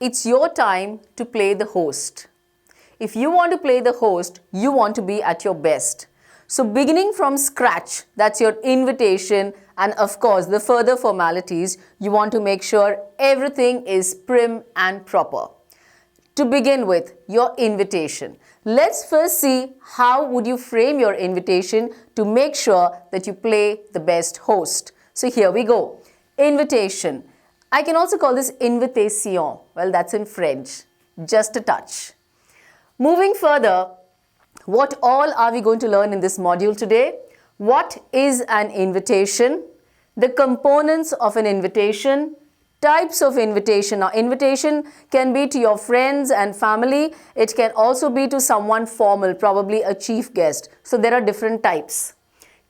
it's your time to play the host. If you want to play the host, you want to be at your best. So beginning from scratch, that's your invitation, and of course the further formalities, you want to make sure everything is prim and proper. To begin with, your invitation. Let's first see how would you frame your invitation to make sure that you play the best host. So here we go. Invitation. I can also call this invitation. Well, that's in French. Just a touch. Moving further, what all are we going to learn in this module today? What is an invitation? The components of an invitation. Types of invitation. Now, invitation can be to your friends and family. It can also be to someone formal, probably a chief guest. So, there are different types.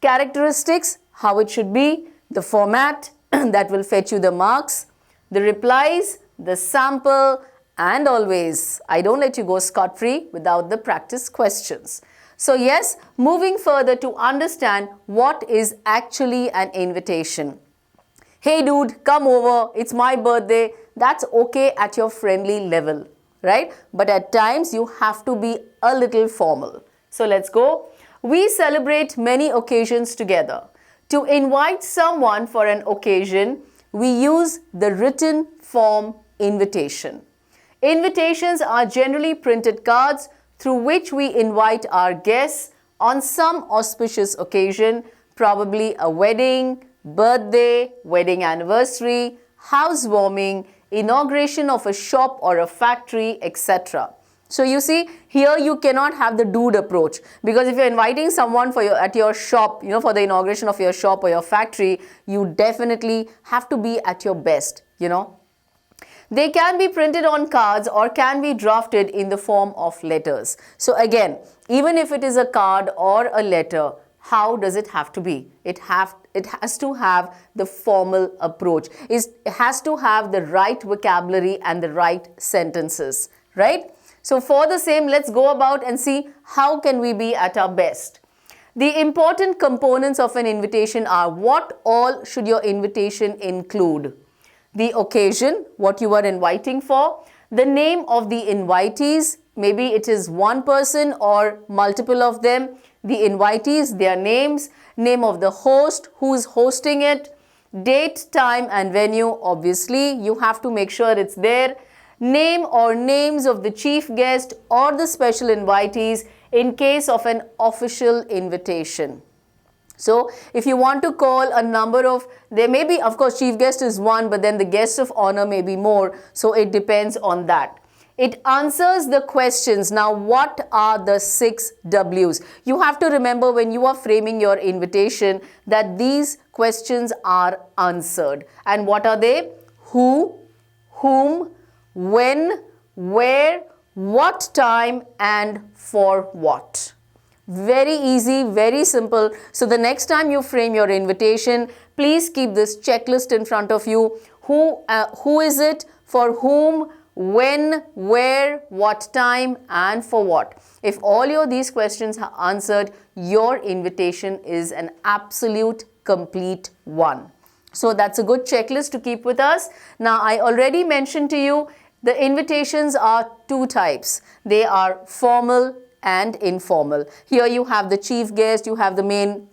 Characteristics, how it should be, the format that will fetch you the marks, the replies, the sample, and always, I don't let you go scot-free without the practice questions. So, yes, moving further to understand what is actually an invitation. Hey dude, come over, it's my birthday. That's okay at your friendly level, right? But at times you have to be a little formal. So let's go. We celebrate many occasions together. To invite someone for an occasion, we use the written form invitation. Invitations are generally printed cards through which we invite our guests on some auspicious occasion, probably a wedding, birthday, wedding anniversary, housewarming, inauguration of a shop or a factory, etc. So you see, here you cannot have the dude approach, because if you're inviting someone at your shop, for the inauguration of your shop or your factory, you definitely have to be at your best, They can be printed on cards or can be drafted in the form of letters. So again, even if it is a card or a letter, how does it have to be? It has to have the formal approach. It has to have the right vocabulary and the right sentences, right? So for the same, let's go about and see how can we be at our best. The important components of an invitation are: what all should your invitation include? The occasion, what you are inviting for, the name of the invitees, maybe it is one person or multiple of them, the invitees, their names, name of the host, who is hosting it, date, time and venue, obviously you have to make sure it's there, name or names of the chief guest or the special invitees in case of an official invitation. So, if you want to call a number of, there may be, of course, chief guest is one, but then the guests of honor may be more, so it depends on that. It answers the questions. Now, what are the 6 W's? You have to remember when you are framing your invitation that these questions are answered. And what are they? Who, whom, when, where, what time, and for what. Very easy, very simple. So the next time you frame your invitation, please keep this checklist in front of you. Who is it, for whom, when, where, what time, and for what. If all these questions are answered, your invitation is an absolute complete one. So that's a good checklist to keep with us. Now, I already mentioned to you the invitations are 2 types. They are formal and informal. Here you have the chief guest, you have the main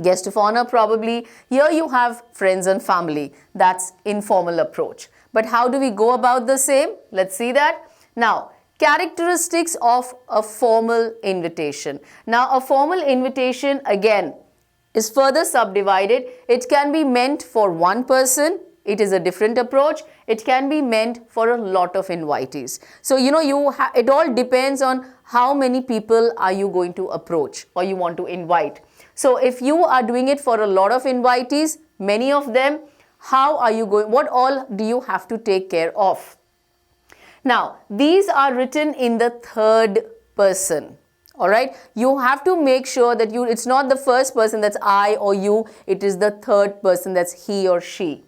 guest of honor probably. Here you have friends and family. That's informal approach. But how do we go about the same? Let's see that. Now, characteristics of a formal invitation. Now, a formal invitation again is further subdivided. It can be meant for one person. It is a different approach. It can be meant for a lot of invitees. So, it all depends on how many people are you going to approach or you want to invite. So, if you are doing it for a lot of invitees, many of them, how are you going, what all do you have to take care of? Now, these are written in the 3rd person. Alright, you have to make sure that it's not the first person, that's I or you, it is the 3rd person, that's he or she.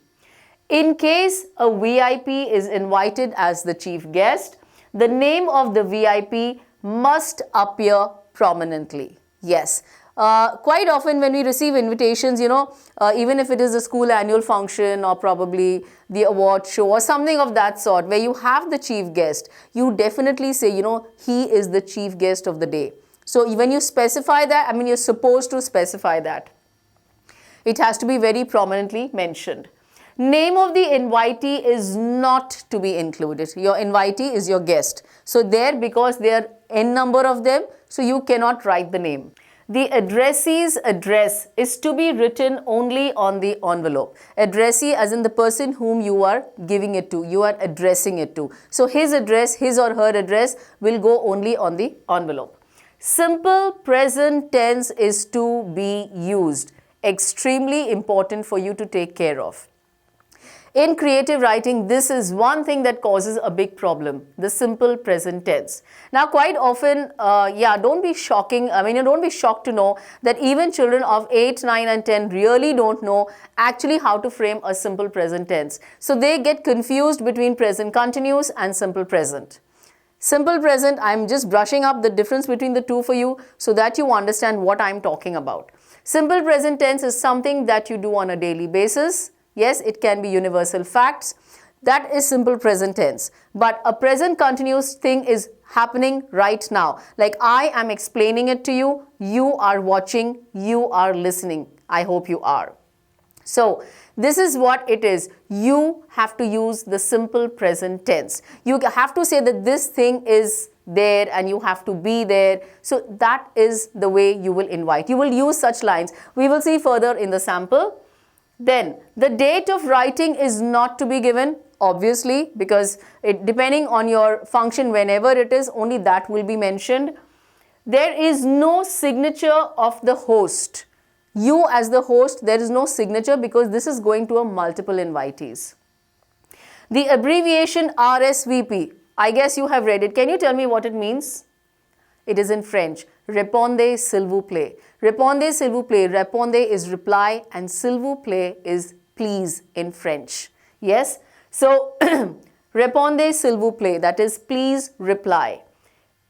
In case a VIP is invited as the chief guest, the name of the VIP must appear prominently. Yes, Quite often when we receive invitations, even if it is a school annual function or probably the award show or something of that sort, where you have the chief guest, you definitely say, he is the chief guest of the day. So when you specify that, you're supposed to specify that. It has to be very prominently mentioned. Name of the invitee is not to be included. Your invitee is your guest. So there, because there are n number of them, so you cannot write the name. The addressee's address is to be written only on the envelope. Addressee as in the person whom you are giving it to, you are addressing it to. So his address, his or her address will go only on the envelope. Simple present tense is to be used. Extremely important for you to take care of. In creative writing, this is one thing that causes a big problem, the simple present tense. Now, quite often, don't be shocking. Don't be shocked to know that even children of 8, 9 and 10 really don't know actually how to frame a simple present tense. So they get confused between present continuous and simple present. Simple present, I'm just brushing up the difference between the two for you so that you understand what I'm talking about. Simple present tense is something that you do on a daily basis. Yes, it can be universal facts. That is simple present tense. But a present continuous thing is happening right now. Like I am explaining it to you, you are watching, you are listening. I hope you are. So this is what it is. You have to use the simple present tense. You have to say that this thing is there and you have to be there. So that is the way you will invite. You will use such lines. We will see further in the sample. Then the date of writing is not to be given, obviously, because depending on your function, whenever it is, only that will be mentioned. There is no signature of the host. You as the host, there is no signature because this is going to a multiple invitees. The abbreviation RSVP, I guess you have read it. Can you tell me what it means? It is in French. Répondez s'il vous plaît. Répondez s'il vous plaît. Répondez is reply and s'il vous plaît is please in French. Yes? So, répondez s'il vous plaît, that is please reply,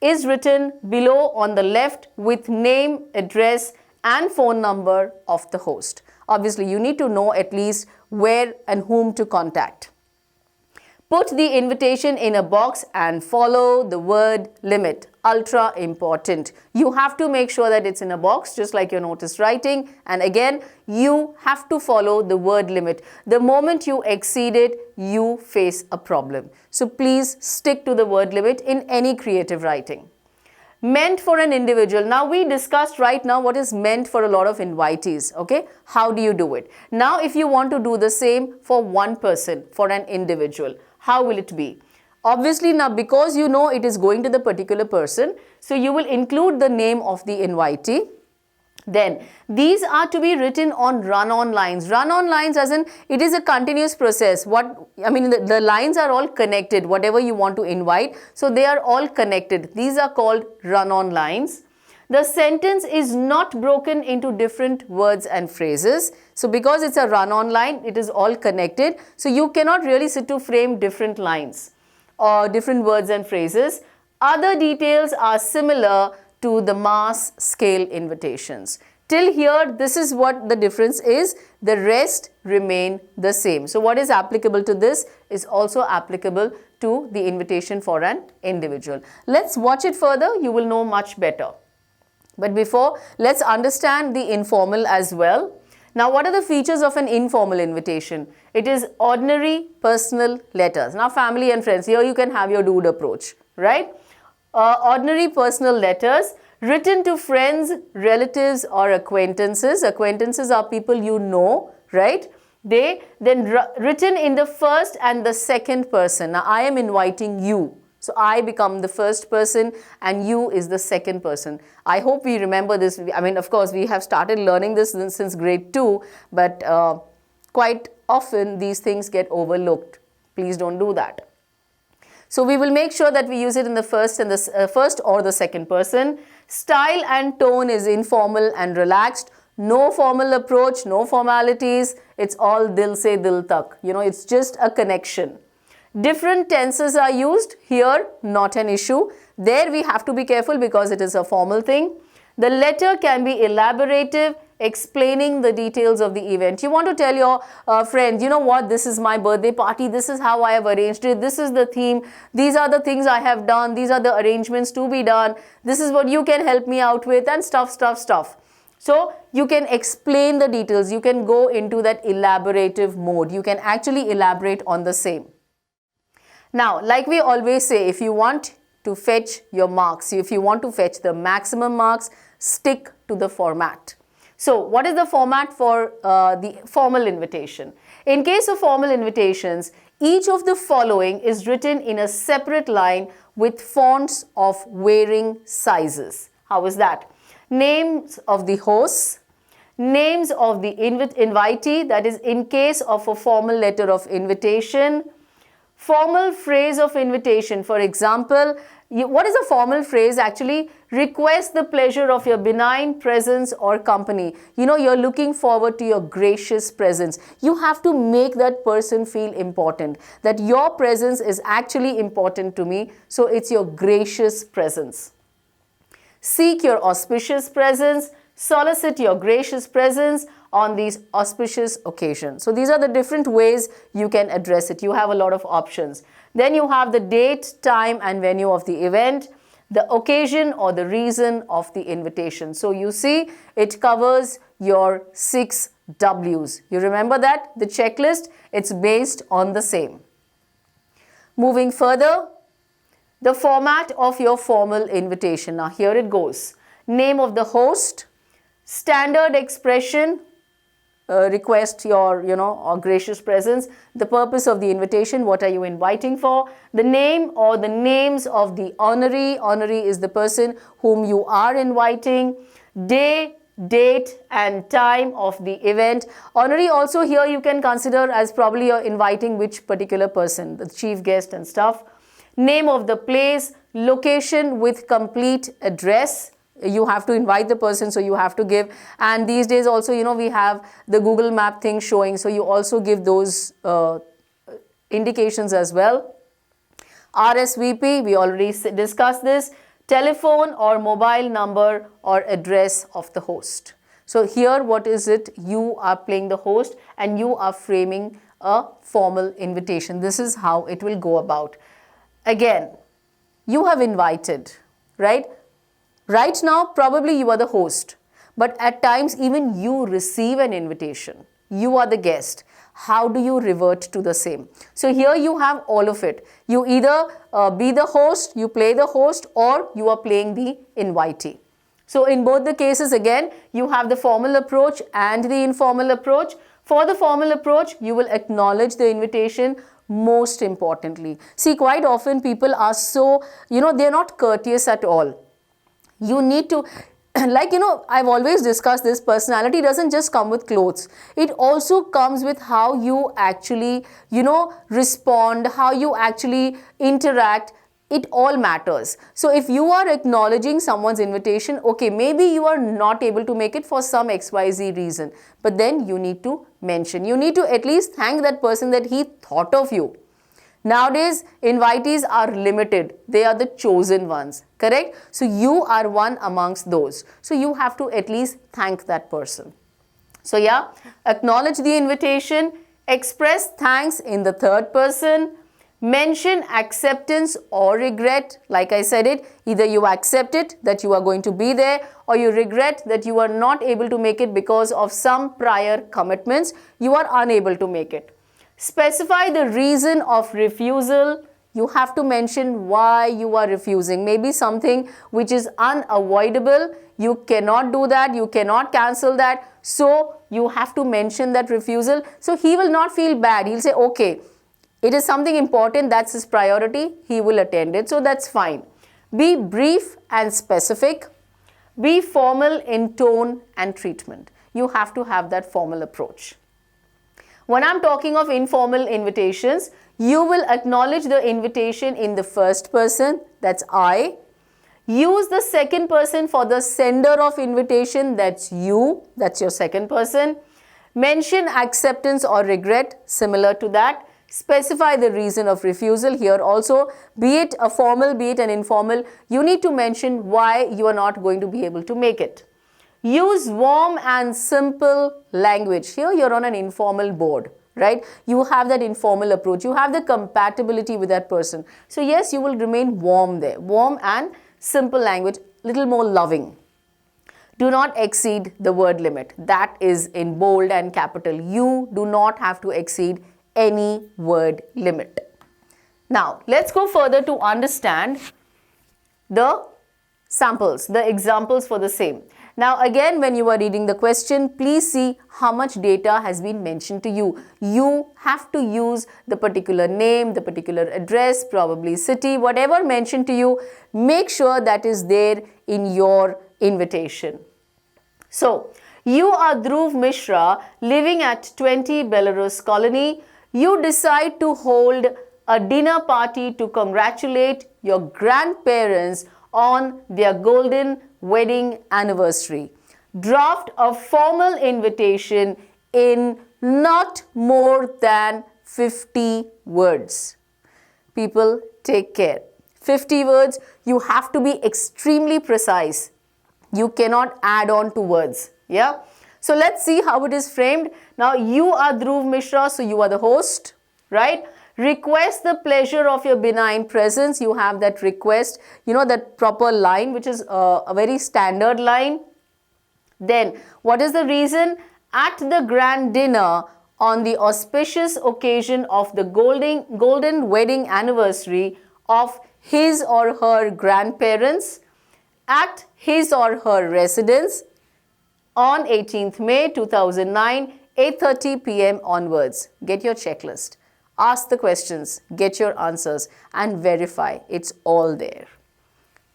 is written below on the left with name, address and phone number of the host. Obviously, you need to know at least where and whom to contact. Put the invitation in a box and follow the word limit. Ultra important. You have to make sure that it's in a box, just like your notice writing. And again, you have to follow the word limit. The moment you exceed it, you face a problem. So please stick to the word limit in any creative writing. Meant for an individual. Now we discussed right now what is meant for a lot of invitees. Okay, how do you do it? Now if you want to do the same for one person, for an individual, how will it be? Obviously now because you know it is going to the particular person, so you will include the name of the invitee. Then these are to be written on run-on lines. Run-on lines as in it is a continuous process. The lines are all connected, whatever you want to invite. So they are all connected. These are called run-on lines. The sentence is not broken into different words and phrases. So because it's a run-on line, it is all connected. So you cannot really sit to frame different lines or different words and phrases. Other details are similar to the mass scale invitations. Till here, this is what the difference is. The rest remain the same. So what is applicable to this is also applicable to the invitation for an individual. Let's watch it further. You will know much better. But before, let's understand the informal as well. Now, what are the features of an informal invitation? It is ordinary personal letters. Now, family and friends, here you can have your dude approach, right? Ordinary personal letters written to friends, relatives or acquaintances. Acquaintances are people you know, right? They then written in the first and the second person. Now, I am inviting you. So, I become the first person and you is the second person. I hope we remember this. Of course, we have started learning this since grade 2, but quite often these things get overlooked. Please don't do that. So, we will make sure that we use it in the first and the first or the second person. Style and tone is informal and relaxed. No formal approach, no formalities. It's all dil se dil tak. It's just a connection. Different tenses are used here, not an issue. There we have to be careful because it is a formal thing. The letter can be elaborative, explaining the details of the event. You want to tell your friends, you know what, this is my birthday party, this is how I have arranged it, this is the theme, these are the things I have done, these are the arrangements to be done, this is what you can help me out with, and stuff. So you can explain the details, you can go into that elaborative mode, you can actually elaborate on the same. Now, like we always say, if you want to fetch your marks, if you want to fetch the maximum marks, stick to the format. So what is the format for the formal invitation? In case of formal invitations, each of the following is written in a separate line with fonts of varying sizes. How is that? Names of the hosts, names of the invitee, that is in case of a formal letter of invitation, formal phrase of invitation. For example, what is a formal phrase? Actually, request the pleasure of your benign presence or company. You know, you're looking forward to your gracious presence. You have to make that person feel important, that your presence is actually important to me, so it's your gracious presence. Seek your auspicious presence, solicit your gracious presence on these auspicious occasions. So these are the different ways you can address it. You have a lot of options. Then you have the date, time and venue of the event, the occasion or the reason of the invitation. So you see, it covers your 6 W's. You remember that? The checklist, it's based on the same. Moving further, the format of your formal invitation. Now here it goes. Name of the host, standard expression, request your, or gracious presence, the purpose of the invitation, what are you inviting for, the name or the names of the honoree, honoree is the person whom you are inviting, day, date and time of the event. Honoree also here you can consider as probably you're inviting which particular person, the chief guest and stuff. Name of the place, location with complete address. You have to invite the person, so you have to give. And these days also, we have the Google Map thing showing, so you also give those indications as well. RSVP, we already discussed this. Telephone or mobile number or address of the host. So here what is it? You are playing the host and you are framing a formal invitation. This is how it will go about. Again, you have invited, right? Right now, probably you are the host, but at times even you receive an invitation. You are the guest. How do you revert to the same? So here you have all of it. You either be the host, you play the host, or you are playing the invitee. So in both the cases, again, you have the formal approach and the informal approach. For the formal approach, you will acknowledge the invitation. Most importantly, see, quite often people are so, they're not courteous at all. You need to, I've always discussed this, personality doesn't just come with clothes. It also comes with how you actually, respond, how you actually interact. It all matters. So if you are acknowledging someone's invitation, okay, maybe you are not able to make it for some XYZ reason, but then you need to mention. You need to at least thank that person that he thought of you. Nowadays, invitees are limited. They are the chosen ones, correct? So you are one amongst those. So you have to at least thank that person. So yeah, acknowledge the invitation, express thanks in the third person, mention acceptance or regret. Like I said it, either you accept it that you are going to be there, or you regret that you are not able to make it because of some prior commitments. You are unable to make it. Specify the reason of refusal. You have to mention why you are refusing. Maybe something which is unavoidable. You cannot do that. You cannot cancel that. So you have to mention that refusal. So he will not feel bad. He'll say, okay, it is something important, that's his priority, he will attend it, so that's fine. Be brief and specific. Be formal in tone and treatment. You have to have that formal approach. When I'm talking of informal invitations, you will acknowledge the invitation in the first person, that's I. Use the second person for the sender of invitation, that's you, that's your second person. Mention acceptance or regret, similar to that. Specify the reason of refusal. Here also, be it a formal, be it an informal, you need to mention why you are not going to be able to make it. Use warm and simple language. Here you're on an informal board, right? You have that informal approach. You have the compatibility with that person. So yes, you will remain warm there. Warm and simple language, little more loving. Do not exceed the word limit. That is in bold and capital. You do not have to exceed any word limit. Now, let's go further to understand the samples, the examples for the same. Now again, when you are reading the question, please see how much data has been mentioned to you. You have to use the particular name, the particular address, probably city, whatever mentioned to you, make sure that is there in your invitation. So, you are Dhruv Mishra living at 20 Belarus Colony. You decide to hold a dinner party to congratulate your grandparents on their golden wedding anniversary. Draft a formal invitation in not more than 50 words. People, take care. 50 words, you have to be extremely precise. You cannot add on to words. Yeah. So let's see how it is framed. Now you are Dhruv Mishra, so you are the host, right? Request the pleasure of your benign presence. You have that request, you know, that proper line, which is a very standard line. Then, what is the reason? At the grand dinner on the auspicious occasion of the golden wedding anniversary of his or her grandparents at his or her residence on 18th May 2009, 8:30 p.m. onwards. Get your checklist. Ask the questions, get your answers and verify it's all there.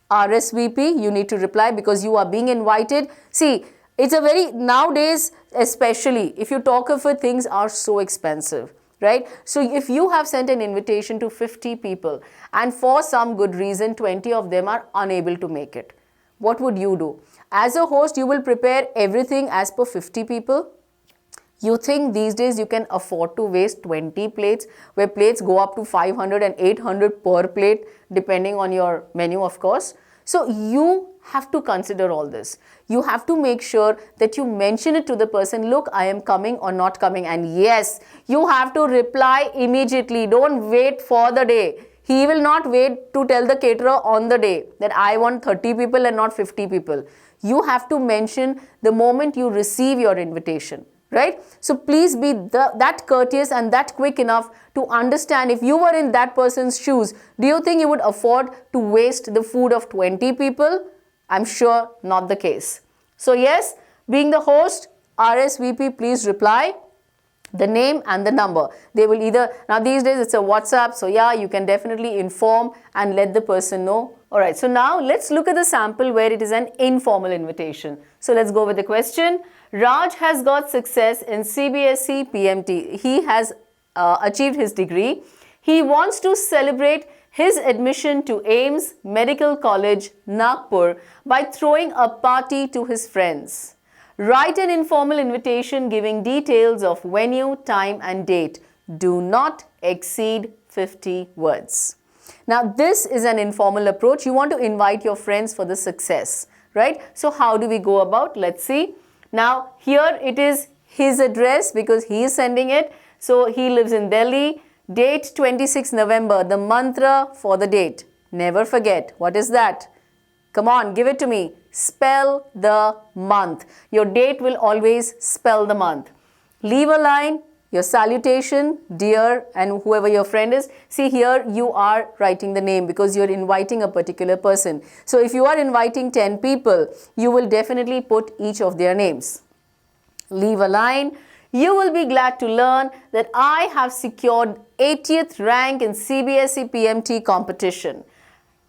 RSVP, you need to reply because you are being invited. See, it's a very, nowadays especially, if you talk of it, things are so expensive, right? So if you have sent an invitation to 50 people and for some good reason 20 of them are unable to make it, what would you do? As a host, you will prepare everything as per 50 people. You think these days you can afford to waste 20 plates, where plates go up to 500 and 800 per plate, depending on your menu, of course. So you have to consider all this. You have to make sure that you mention it to the person, look, I am coming or not coming. And yes, you have to reply immediately. Don't wait for the day. He will not wait to tell the caterer on the day that I want 30 people and not 50 people. You have to mention the moment you receive your invitation. Right? So please be that courteous and that quick enough to understand if you were in that person's shoes, do you think you would afford to waste the food of 20 people? I'm sure not the case. So yes, being the host, RSVP, please reply the name and the number. They will either, now these days it's a WhatsApp, so yeah, you can definitely inform and let the person know. Alright, so now let's look at the sample where it is an informal invitation. So let's go with the question. Raj has got success in CBSE PMT. He has achieved his degree. He wants to celebrate his admission to AIIMS Medical College, Nagpur by throwing a party to his friends. Write an informal invitation giving details of venue, time and date. Do not exceed 50 words. Now this is an informal approach. You want to invite your friends for the success, right? So how do we go about? Let's see. Now here it is his address because he is sending it. So he lives in Delhi. Date 26 November, the mantra for the date. Never forget. What is that? Come on, give it to me. Spell the month. Your date will always spell the month. Leave a line, your salutation, dear, and whoever your friend is. See here you are writing the name because you're inviting a particular person. So if you are inviting 10 people, you will definitely put each of their names. Leave a line. You will be glad to learn that I have secured 80th rank in CBSE PMT competition.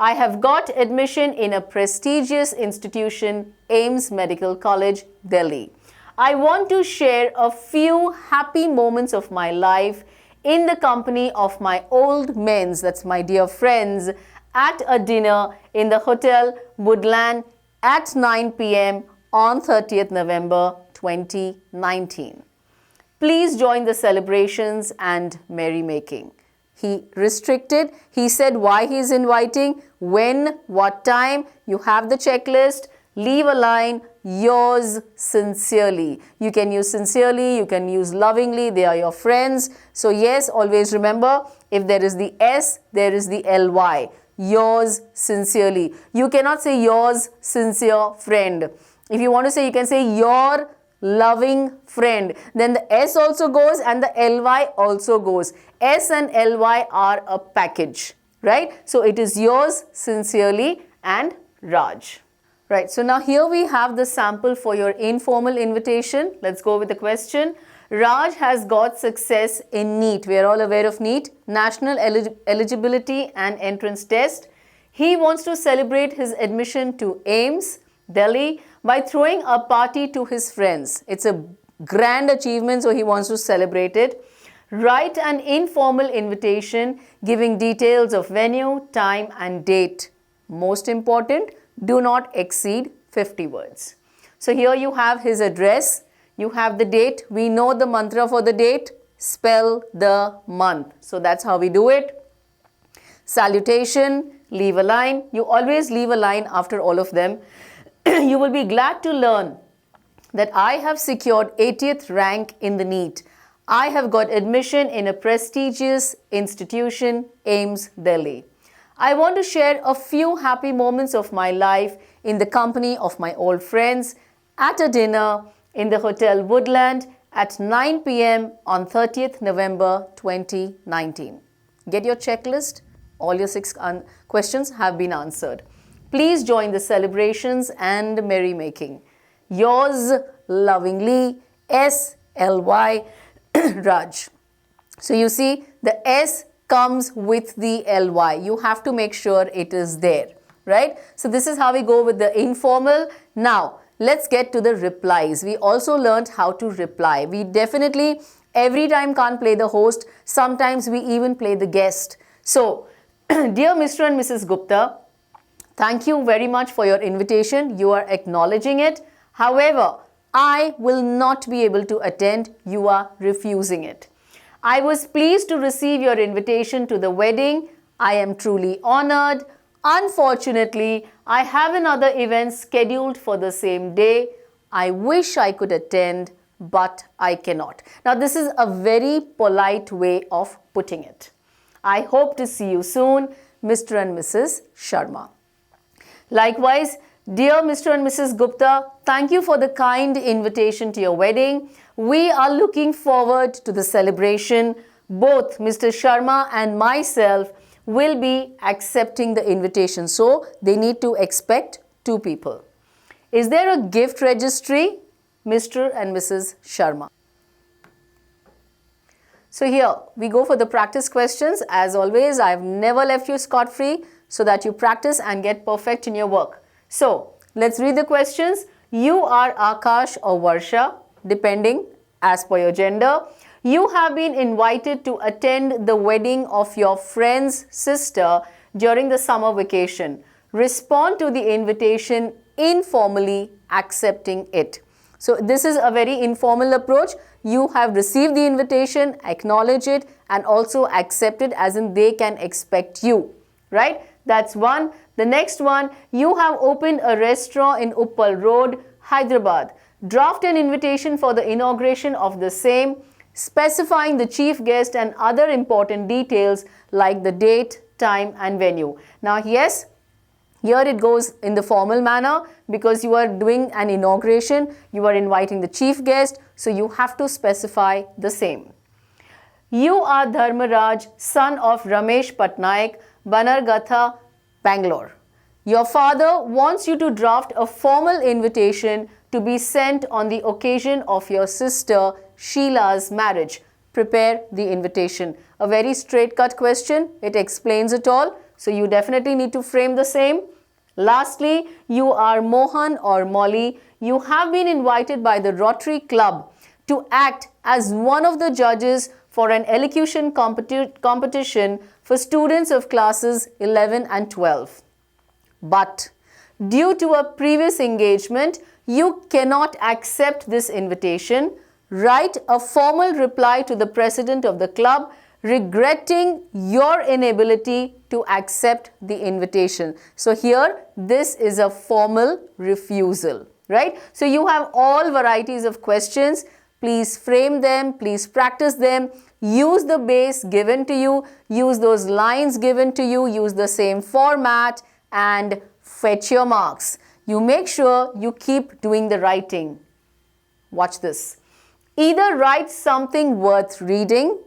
I have got admission in a prestigious institution, AIIMS Medical College, Delhi. I want to share a few happy moments of my life in the company of my old men's, that's my dear friends, at a dinner in the Hotel Woodland at 9 p.m. on 30th November 2019. Please join the celebrations and merrymaking. He restricted, he said why he is inviting, when, what time. You have the checklist. Leave a line, yours sincerely. You can use sincerely, you can use lovingly, they are your friends. So yes, always remember, if there is the S, there is the LY. Yours sincerely. You cannot say yours sincere friend. If you want to say, you can say your loving friend. Then the S also goes and the LY also goes. S and LY are a package, right? So it is yours sincerely and Raj. Right, so now here we have the sample for your informal invitation. Let's go with the question. Raj has got success in NEET. We are all aware of NEET, National Eligibility and Entrance Test. He wants to celebrate his admission to AIMS, Delhi, by throwing a party to his friends. It's a grand achievement, so he wants to celebrate it. Write an informal invitation giving details of venue, time and date. Most important, do not exceed 50 words. So here you have his address, you have the date. We know the mantra for the date, spell the month. So that's how we do it. Salutation, leave a line. You always leave a line after all of them. You will be glad to learn that I have secured 80th rank in the NEET. I have got admission in a prestigious institution, AIMS, Delhi. I want to share a few happy moments of my life in the company of my old friends at a dinner in the Hotel Woodland at 9 p.m. on 30th November 2019. Get your checklist. All your 6 questions have been answered. Please join the celebrations and merrymaking. Yours lovingly, S.L.Y. Raj. So you see, the S comes with the LY. You have to make sure it is there, right? So this is how we go with the informal. Now, let's get to the replies. We also learned how to reply. We definitely every time can't play the host. Sometimes we even play the guest. So, dear Mr. and Mrs. Gupta, thank you very much for your invitation. You are acknowledging it. However, I will not be able to attend. You are refusing it. I was pleased to receive your invitation to the wedding. I am truly honored. Unfortunately, I have another event scheduled for the same day. I wish I could attend, but I cannot. Now, this is a very polite way of putting it. I hope to see you soon, Mr. and Mrs. Sharma. Likewise, dear Mr. and Mrs. Gupta, thank you for the kind invitation to your wedding. We are looking forward to the celebration. Both Mr. Sharma and myself will be accepting the invitation. So, they need to expect 2 people. Is there a gift registry? Mr. and Mrs. Sharma. So here we go for the practice questions. As always, I have never left you scot-free so that you practice and get perfect in your work. So, let's read the questions. You are Akash or Varsha, depending as per your gender. You have been invited to attend the wedding of your friend's sister during the summer vacation. Respond to the invitation informally, accepting it. So, this is a very informal approach. You have received the invitation, acknowledge it and also accept it, as in they can expect you, right? That's one. The next one, you have opened a restaurant in Uppal Road, Hyderabad. Draft an invitation for the inauguration of the same, specifying the chief guest and other important details like the date, time and venue. Now, yes, here it goes in the formal manner because you are doing an inauguration, you are inviting the chief guest, so you have to specify the same. You are Dharmaraj, son of Ramesh Patnaik, Banargatha, Bangalore. Your father wants you to draft a formal invitation to be sent on the occasion of your sister Sheila's marriage. Prepare the invitation. A very straight-cut question. It explains it all. So you definitely need to frame the same. Lastly, you are Mohan or Molly. You have been invited by the Rotary Club to act as one of the judges for an elocution competition for students of classes 11 and 12. But due to a previous engagement, you cannot accept this invitation. Write a formal reply to the president of the club regretting your inability to accept the invitation. So here, this is a formal refusal, right? So you have all varieties of questions. Please frame them, please practice them, use the base given to you, use those lines given to you, use the same format and fetch your marks. You make sure you keep doing the writing. Watch this. Either write something worth reading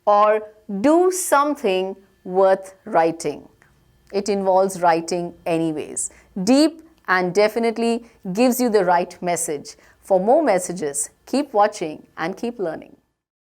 or do something worth writing. It involves writing anyways. Deep and definitely gives you the right message. For more messages, keep watching and keep learning.